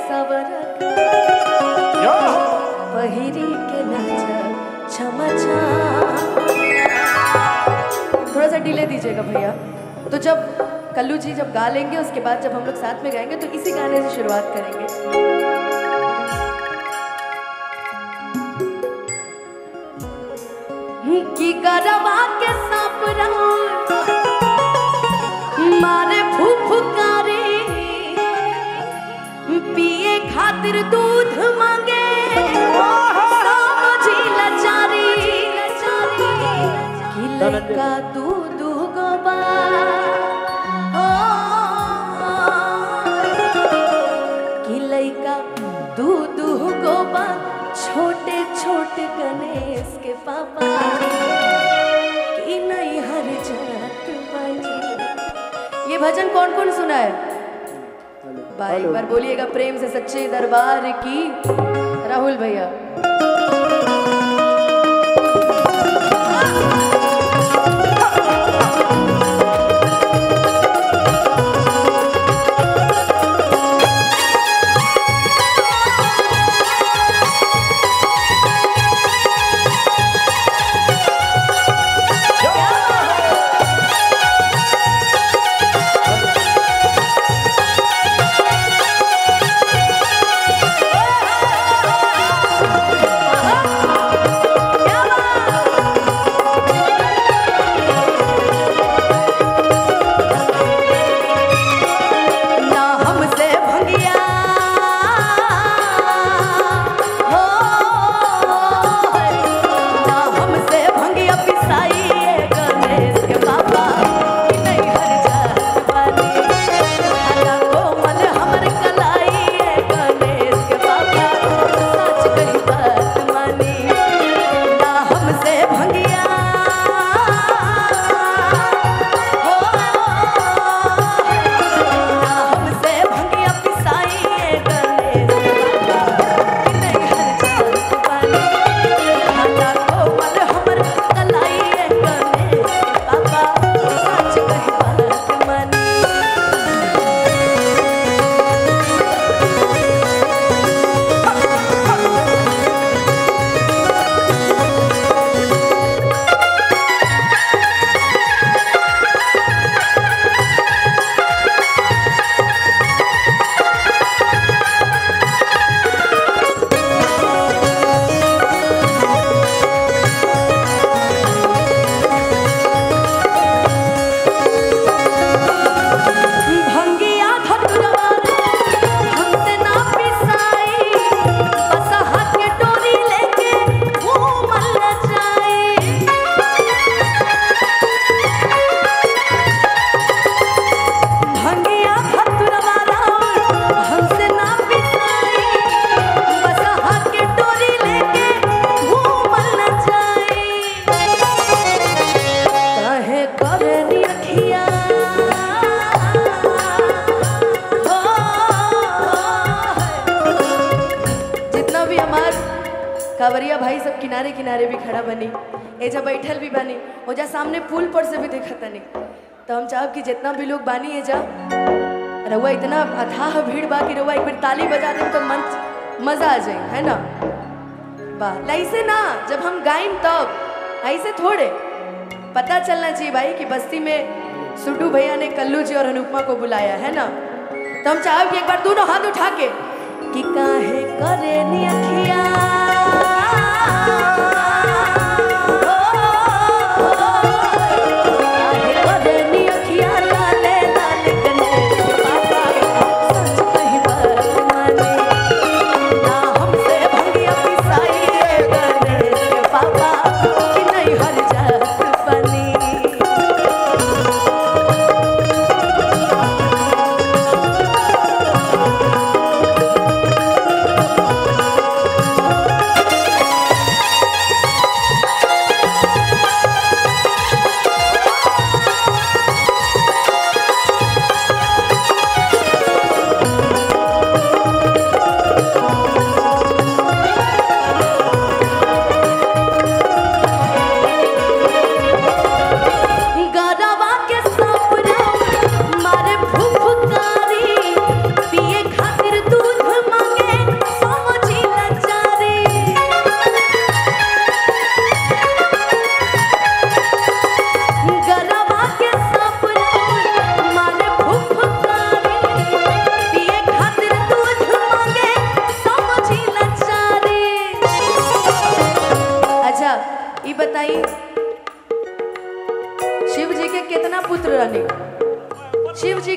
सवरक पहिरी के नाचा छमा छम। थोड़ा सा डिले दीजिएगा भैया। तो जब कल्लू जी जब गा लेंगे उसके बाद जब हम लोग साथ में गाएंगे तो इसी गाने से शुरुआत करेंगे। की करवा के सांप मारे फुफकारे पिए खातिर दूध मांगे समझी लाचारी कि लड़का दूध गोबा कि लड़का दूध गोबा छोटे छोटे गणेश के पापा कि नहीं हर जात बाजी। ये भजन कौन कौन सुना है भाई? एक बार बोलिएगा प्रेम से सच्चे दरबार की। राहुल भैया कांवरिया भाई सब किनारे किनारे भी खड़ा बनी, एजा बैठल भी बनी, ओजा सामने पुल पर से भी देखा तनी। तो हम चाहब कि जितना भी लोग बानी एजा रउआ इतना अथाह भीड़ बा कि रउआ एक बार ताली बजा दे तो मजा आ जाए, है ना? वाह, ऐसे ना जब हम गाइम तब ऐसे थोड़े पता चलना चाहिए भाई कि बस्ती में सुड्डू भैया ने कल्लू जी और अनुपमा को बुलाया, है ना? तो हम चाहब कि एक बार दोनों हाथ उठा के कि काहे करे नी अखिया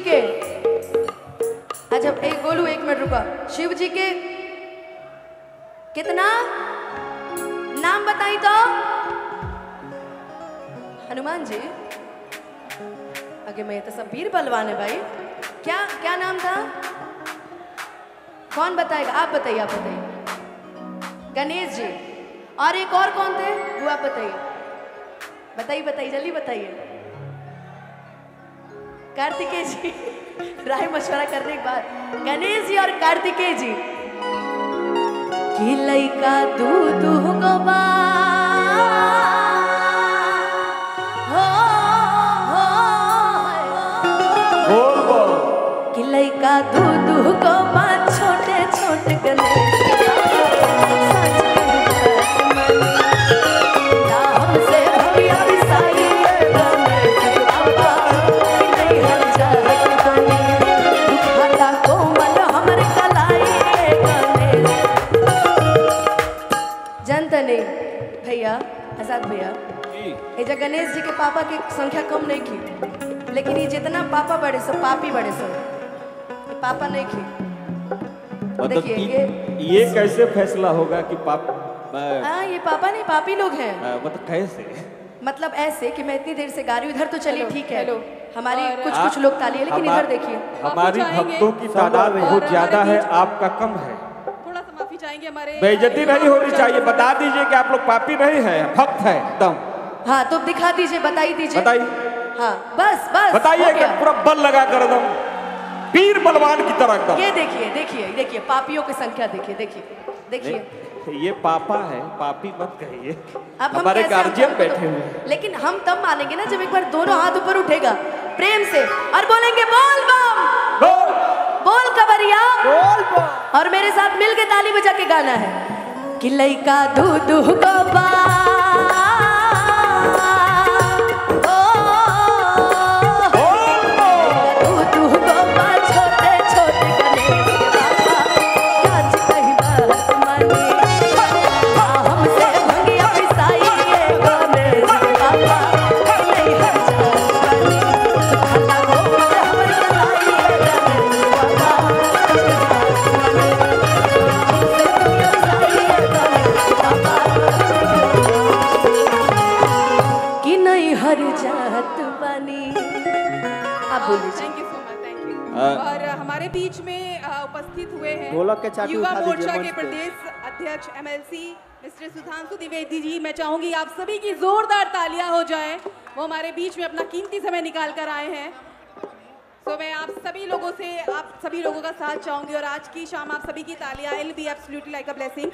के, अच्छा एक बोलू, 1 मिनट रुका। शिव जी के कितना नाम बताई तो? हनुमान जी, आगे मैं तो सब वीर बलवान है भाई। क्या क्या नाम था? कौन बताएगा? आप बताइए, आप बताइए। गणेश जी, और एक और कौन थे वो आप बताइए, बताइए बताइए जल्दी बताइए। कार्तिकेय जी, राय मशवरा करने के बाद गणेश जी और कार्तिकेय जी। कि लइका दूध गोबा कि लइका दूध गोबा छोटे छोटे गणेश भैया, आजाद भैया, ये गणेश जी के पापा की संख्या कम नहीं की, लेकिन ये जितना पापा बड़े सब पापी बड़े सब, पापा नहीं की। देखिए ये कैसे फैसला होगा कि ये पापा नहीं पापी लोग हैं। मतलब कैसे? मतलब ऐसे कि मैं इतनी देर से गा रही हूँ, इधर तो चलिए ठीक है, हमारी कुछ लोग ताली है, लेकिन इधर देखिए हमारी भक्तों की तादाद बहुत ज्यादा है, आपका कम है। चाहेंगे हमारे बेइज्जती नहीं होनी चाहिए। बता दीजिए कि आप लोग पापी नहीं है, भक्त है एकदम। हाँ तो दिखा दीजिए, बताइए दीजिए, बताइए। हाँ बस बस बताइए कि पूरा बल लगा कर एकदम वीर बलवान की तरह एकदम। ये देखिए देखिए देखिए पापियों की संख्या देखिए देखिए देखिए। ये पापा है, पापी मत कहिए। अब हमारे गार्जियन बैठे हुए, लेकिन हम तब मानेंगे ना जब एक बार दोनों हाथ ऊपर उठेगा प्रेम से और बोलेंगे बोल बम, बोल कवरिया, और मेरे साथ मिल के ताली बजा के गाना है कि लइका दूध गोबा दूध गोबा छोटे छोटे गणेश बाबा काज कही बात मानी हमसे भंगिया पिसाई गणेश बाबा नहीं हर जानी खाना गोबर हमर कलाई गणेश कि नहीं हर जात बनी। आप बोलिए। Thank you so much, thank you. और हमारे बीच में उपस्थित हुए हैं युवा मोर्चा के प्रदेश अध्यक्ष MLC मिस्टर सुधांशु द्विवेदी जी। मैं चाहूंगी आप सभी की जोरदार तालियां हो जाएं, वो हमारे बीच में अपना कीमती समय निकाल कर आए हैं। तो मैं आप सभी लोगों का साथ चाहूंगी और आज की शाम आप सभी की तालियां, it'll be absolutely like a blessing।